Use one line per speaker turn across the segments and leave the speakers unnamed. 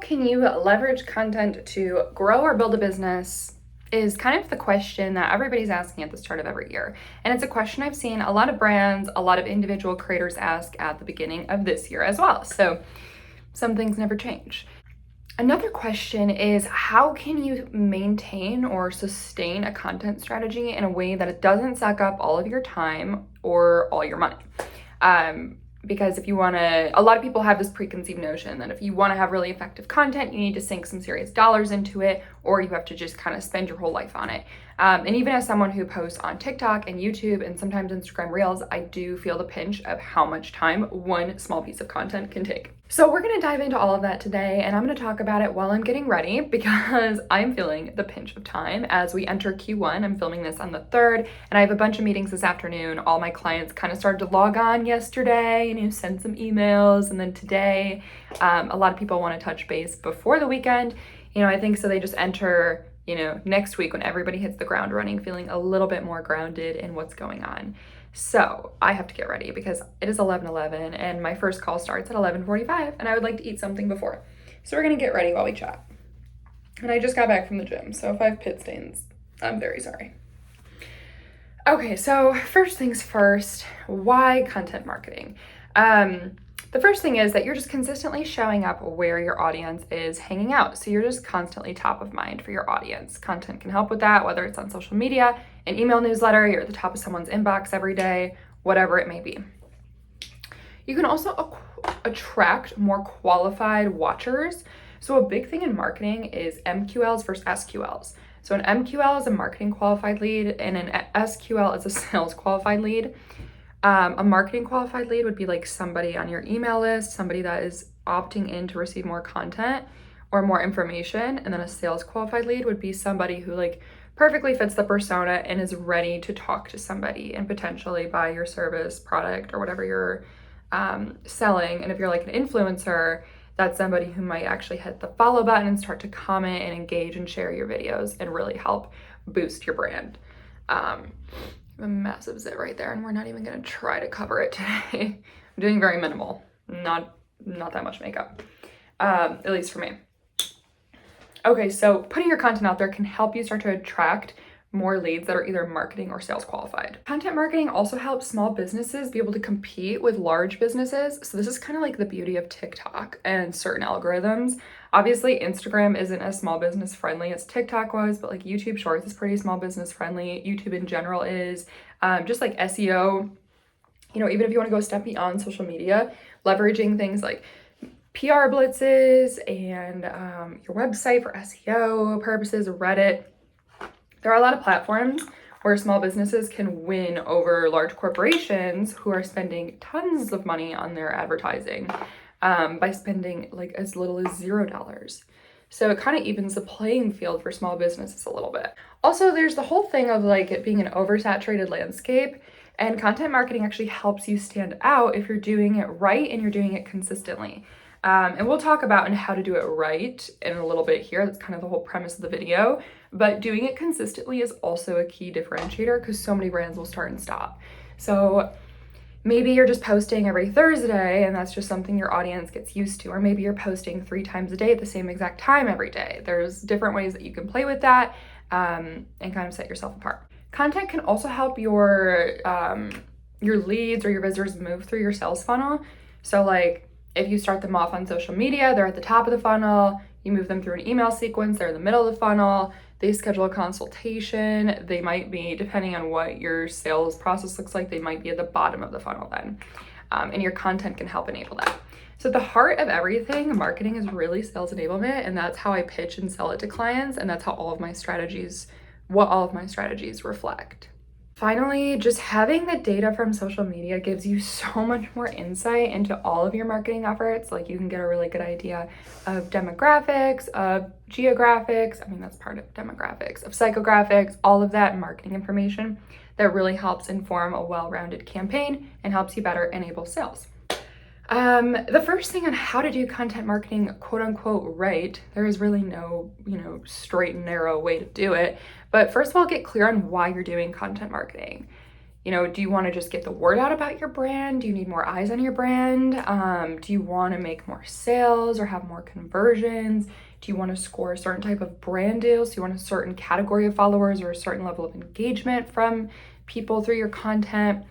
can you leverage content to grow or build a business is kind of the question that everybody's asking at the start of every year. And it's a question I've seen a lot of brands, a lot of individual creators ask at the beginning of this year as well. So some things never change. Another question is, how can you maintain or sustain a content strategy in a way that it doesn't suck up all of your time or all your money? Because if you want to, a lot of people have this preconceived notion that if you want to have really effective content, you need to sink some serious dollars into it, or you have to just kind of spend your whole life on it. And even as someone who posts on TikTok and YouTube and sometimes Instagram Reels, I do feel the pinch of how much time one small piece of content can take. So we're going to dive into all of that today, and I'm going to talk about it while I'm getting ready because I'm feeling the pinch of time as we enter Q1. I'm filming this on the 3rd, and I have a bunch of meetings this afternoon. All my clients kind of started to log on yesterday and send some emails, and then today, a lot of people want to touch base before the weekend. I think so they just enter, next week when everybody hits the ground running, feeling a little bit more grounded in what's going on. So I have to get ready because it is 11:11 and my first call starts at 11:45 and I would like to eat something before. So we're gonna get ready while we chat. And I just got back from the gym, so if I have pit stains, I'm very sorry. Okay, so first things first, why content marketing? The first thing is that you're just consistently showing up where your audience is hanging out. So you're just constantly top of mind for your audience. Content can help with that, whether it's on social media, an email newsletter, you're at the top of someone's inbox every day, whatever it may be. You can also attract more qualified watchers. So a big thing in marketing is MQLs versus SQLs. So an MQL is a marketing qualified lead and an SQL is a sales qualified lead. A marketing qualified lead would be like somebody on your email list, somebody that is opting in to receive more content or more information. And then a sales qualified lead would be somebody who perfectly fits the persona and is ready to talk to somebody and potentially buy your service, product, or whatever you're selling. And if you're like an influencer, that's somebody who might actually hit the follow button and start to comment and engage and share your videos and really help boost your brand. A massive zit right there, and we're not even gonna try to cover it today. I'm doing very minimal, not that much makeup, at least for me. Okay, so putting your content out there can help you start to attract more leads that are either marketing or sales qualified. Content marketing also helps small businesses be able to compete with large businesses. So this is kind of like the beauty of TikTok and certain algorithms. Obviously, Instagram isn't as small business friendly as TikTok was, but YouTube Shorts is pretty small business friendly. YouTube in general is. Just like SEO, even if you want to go a step beyond social media, leveraging things like PR blitzes and your website for SEO purposes, Reddit. There are a lot of platforms where small businesses can win over large corporations who are spending tons of money on their advertising by spending as little as $0. So it kind of evens the playing field for small businesses a little bit. Also, there's the whole thing of it being an oversaturated landscape, and content marketing actually helps you stand out if you're doing it right and you're doing it consistently. And we'll talk about how to do it right in a little bit here. That's kind of the whole premise of the video. But doing it consistently is also a key differentiator because so many brands will start and stop. So maybe you're just posting every Thursday and that's just something your audience gets used to. Or maybe you're posting 3 times a day at the same exact time every day. There's different ways that you can play with that and kind of set yourself apart. Content can also help your leads or your visitors move through your sales funnel. So if you start them off on social media, they're at the top of the funnel, you move them through an email sequence, they're in the middle of the funnel, they schedule a consultation, they might be, depending on what your sales process looks like, they might be at the bottom of the funnel then. And your content can help enable that. So at the heart of everything, marketing is really sales enablement, and that's how I pitch and sell it to clients, and that's how all of my strategies reflect. Finally, just having the data from social media gives you so much more insight into all of your marketing efforts. You can get a really good idea of demographics, of geographics, that's part of demographics, of psychographics, all of that marketing information that really helps inform a well-rounded campaign and helps you better enable sales. The first thing on how to do content marketing, quote unquote, right, there is really no, straight and narrow way to do it. But first of all, get clear on why you're doing content marketing. You know, do you want to just get the word out about your brand? Do you need more eyes on your brand? Do you want to make more sales or have more conversions? Do you want to score a certain type of brand deals? Do you want a certain category of followers or a certain level of engagement from people through your content?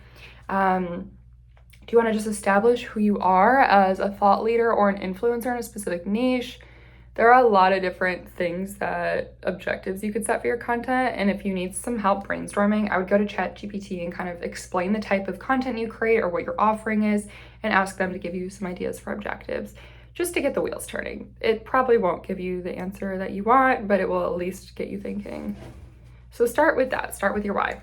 Do you want to just establish who you are as a thought leader or an influencer in a specific niche? There are a lot of different things that objectives you could set for your content. And if you need some help brainstorming, I would go to ChatGPT and kind of explain the type of content you create or what your offering is and ask them to give you some ideas for objectives just to get the wheels turning. It probably won't give you the answer that you want, but it will at least get you thinking. So start with that. Start with your why.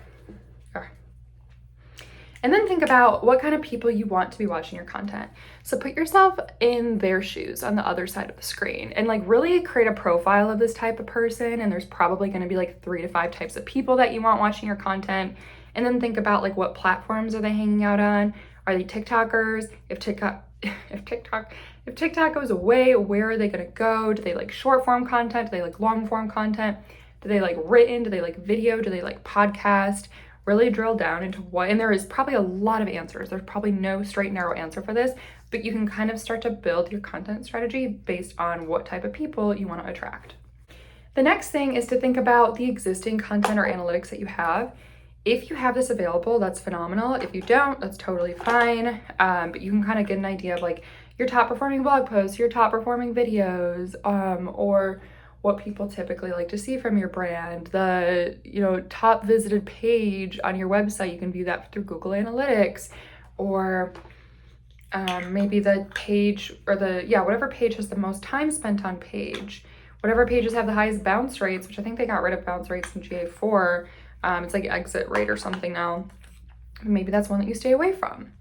And then think about what kind of people you want to be watching your content. So put yourself in their shoes on the other side of the screen and like really create a profile of this type of person. And there's probably going to be like 3 to 5 types of people that you want watching your content. And then think about like what platforms are they hanging out on? Are they TikTokers? If TikTok goes away, where are they going to go? Do they like short form content? Do they like long form content? Do they like written? Do they like video? Do they like podcast? Really drill down into what, and there is probably a lot of answers. There's probably no straight narrow answer for this, but you can kind of start to build your content strategy based on what type of people you want to attract. The next thing is to think about the existing content or analytics that you have. If you have this available, that's phenomenal. If you don't, that's totally fine. But you can kind of get an idea of like your top performing blog posts, your top performing videos, or what people typically like to see from your brand, the, you know, top visited page on your website. You can view that through Google Analytics, or maybe the page or whatever page has the most time spent on page, whatever pages have the highest bounce rates, which I think they got rid of bounce rates in GA4. It's like exit rate or something now. Maybe that's one that you stay away from.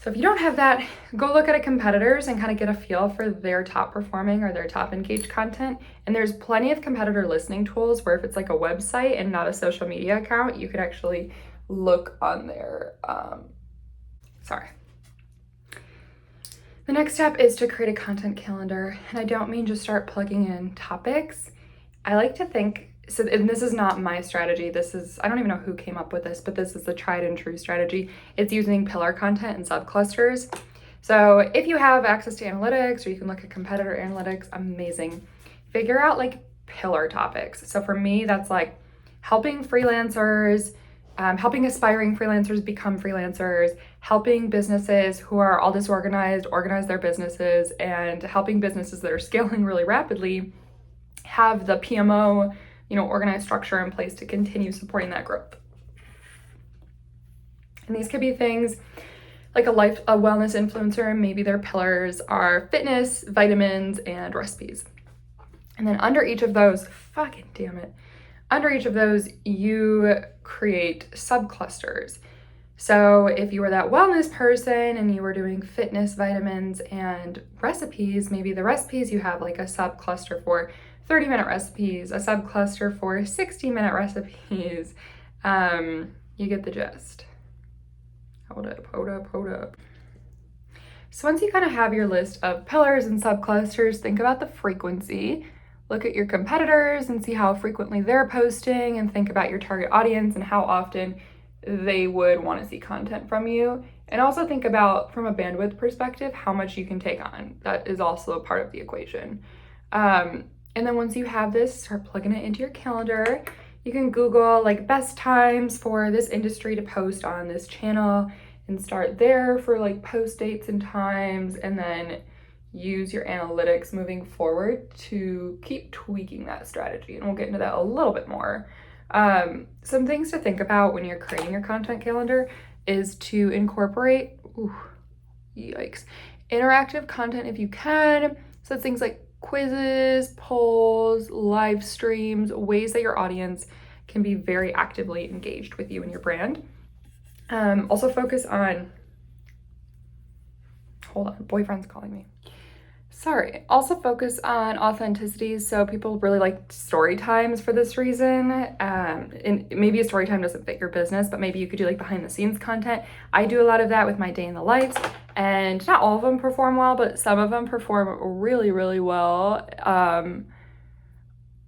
So if you don't have that, go look at a competitor's and kind of get a feel for their top performing or their top engaged content. And there's plenty of competitor listening tools where if it's like a website and not a social media account, you could actually look on their, The next step is to create a content calendar. And I don't mean just start plugging in topics. I like to think, and this is not my strategy. I don't even know who came up with this, but this is the tried and true strategy. It's using pillar content and subclusters. So if you have access to analytics or you can look at competitor analytics, amazing. Figure out like pillar topics. So for me, that's like helping freelancers, helping aspiring freelancers become freelancers, helping businesses who are all disorganized, organize their businesses, and helping businesses that are scaling really rapidly have the PMO, organized structure in place to continue supporting that growth. And these could be things like a wellness influencer. Maybe their pillars are fitness, vitamins, and recipes. And then under each of those, you create subclusters. So if you were that wellness person and you were doing fitness, vitamins, and recipes, maybe the recipes you have like a subcluster for 30-minute recipes, a subcluster for 60-minute recipes. You get the gist. Hold up. So once you kind of have your list of pillars and subclusters, think about the frequency. Look at your competitors and see how frequently they're posting, and think about your target audience and how often they would want to see content from you. And also think about, from a bandwidth perspective, how much you can take on. That is also a part of the equation. And then once you have this, start plugging it into your calendar. You can Google like best times for this industry to post on this channel and start there for like post dates and times, and then use your analytics moving forward to keep tweaking that strategy. And we'll get into that a little bit more. Some things to think about when you're creating your content calendar is to incorporate, interactive content if you can. So things like quizzes, polls, live streams, ways that your audience can be very actively engaged with you and your brand. Also focus on, boyfriend's calling me. Also focus on authenticity. So people really like story times for this reason. And maybe a story time doesn't fit your business, but maybe you could do like behind the scenes content. I do a lot of that with my day in the lives, and not all of them perform well, but some of them perform really, really well.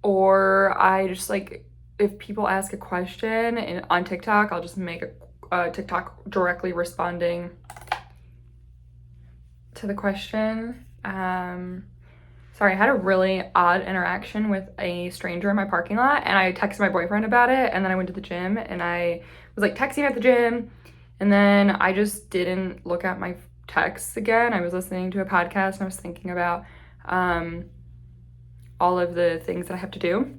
Or I just like if people ask a question on TikTok, I'll just make a TikTok directly responding to the question. Sorry, I had a really odd interaction with a stranger in my parking lot, and I texted my boyfriend about it, and then I went to the gym, and I was like texting at the gym, and then I just didn't look at my texts again. I was listening to a podcast, and I was thinking about all of the things that I have to do.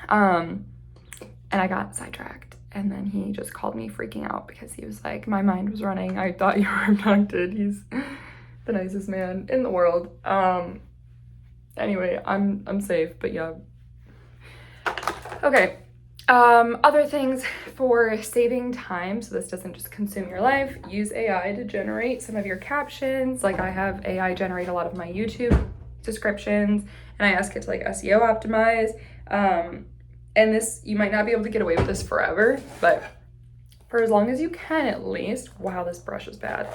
And I got sidetracked, and then he just called me freaking out because he was like, my mind was running. I thought you were abducted. He's the nicest man in the world. Anyway, I'm safe, but yeah. Okay. Other things for saving time, so this doesn't just consume your life, use AI to generate some of your captions. Like, I have AI generate a lot of my YouTube descriptions, and I ask it to like SEO optimize. And this, you might not be able to get away with this forever, but for as long as you can at least. Wow, this brush is bad.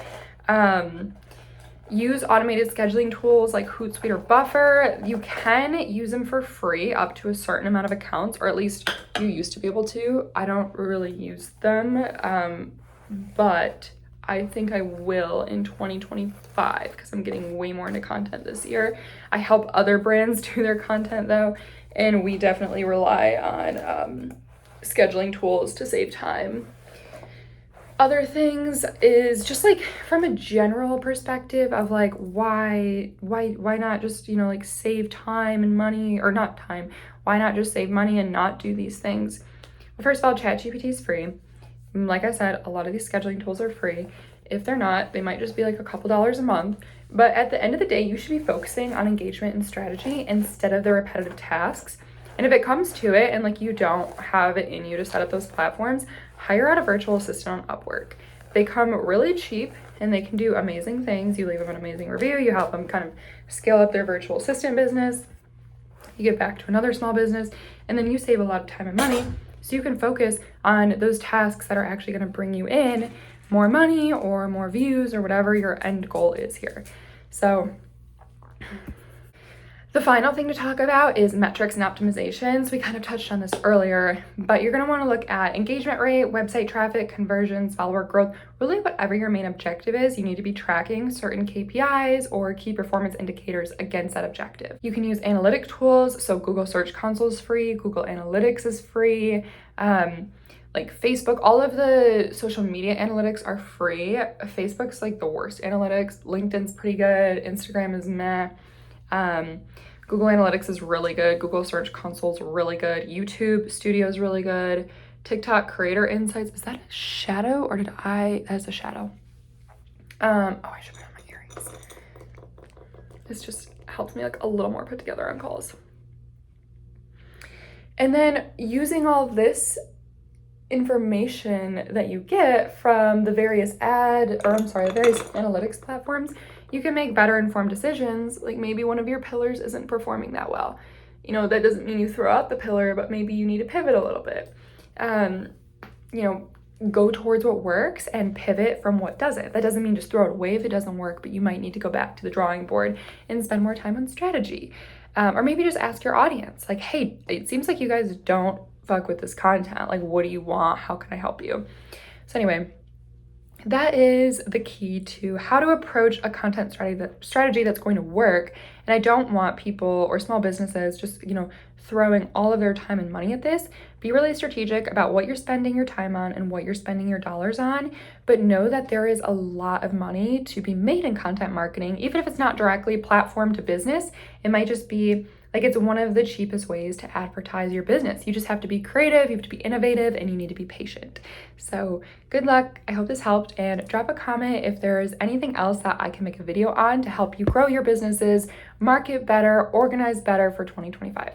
Use automated scheduling tools like Hootsuite or Buffer. You can use them for free up to a certain amount of accounts, or at least you used to be able to. I don't really use them, but I think I will in 2025 because I'm getting way more into content this year. I help other brands do their content though, and we definitely rely on scheduling tools to save time. Other things is just like from a general perspective of like why not just, like save time and money, or not time, why not just save money and not do these things? Well, first of all, ChatGPT is free. Like I said, a lot of these scheduling tools are free. If they're not, they might just be like a couple dollars a month. But at the end of the day, you should be focusing on engagement and strategy instead of the repetitive tasks. And if it comes to it and like you don't have it in you to set up those platforms, hire out a virtual assistant on Upwork. They come really cheap and they can do amazing things. You leave them an amazing review, you help them kind of scale up their virtual assistant business, you get back to another small business, and then you save a lot of time and money so you can focus on those tasks that are actually going to bring you in more money or more views or whatever your end goal is here. So the final thing to talk about is metrics and optimizations. We kind of touched on this earlier, but you're going to want to look at engagement rate, website traffic, conversions, follower growth, really whatever your main objective is. You need to be tracking certain KPIs or key performance indicators against that objective. You can use analytic tools. So Google Search Console is free, Google Analytics is free, like Facebook, all of the social media analytics are free. Facebook's like the worst analytics. LinkedIn's pretty good. Instagram is meh. Google Analytics is really good. Google Search Console is really good. YouTube Studio is really good. TikTok Creator Insights. Is that a shadow or that's a shadow. I should put on my earrings. This just helps me look a little more put together on calls. And then using all this information that you get from the various various analytics platforms, you can make better informed decisions. Like maybe one of your pillars isn't performing that well. That doesn't mean you throw out the pillar, but maybe you need to pivot a little bit. Go towards what works and pivot from what doesn't. That doesn't mean just throw it away if it doesn't work, but you might need to go back to the drawing board and spend more time on strategy. Or maybe just ask your audience, like, hey, it seems like you guys don't fuck with this content. Like, what do you want? How can I help you? So anyway, that is the key to how to approach a content strategy that's going to work. And I don't want people or small businesses just, throwing all of their time and money at this. Be really strategic about what you're spending your time on and what you're spending your dollars on, but know that there is a lot of money to be made in content marketing. Even if it's not directly platform to business, it might just be like it's one of the cheapest ways to advertise your business. You just have to be creative, you have to be innovative, and you need to be patient. So good luck. I hope this helped, and drop a comment if there's anything else that I can make a video on to help you grow your businesses, market better, organize better for 2025.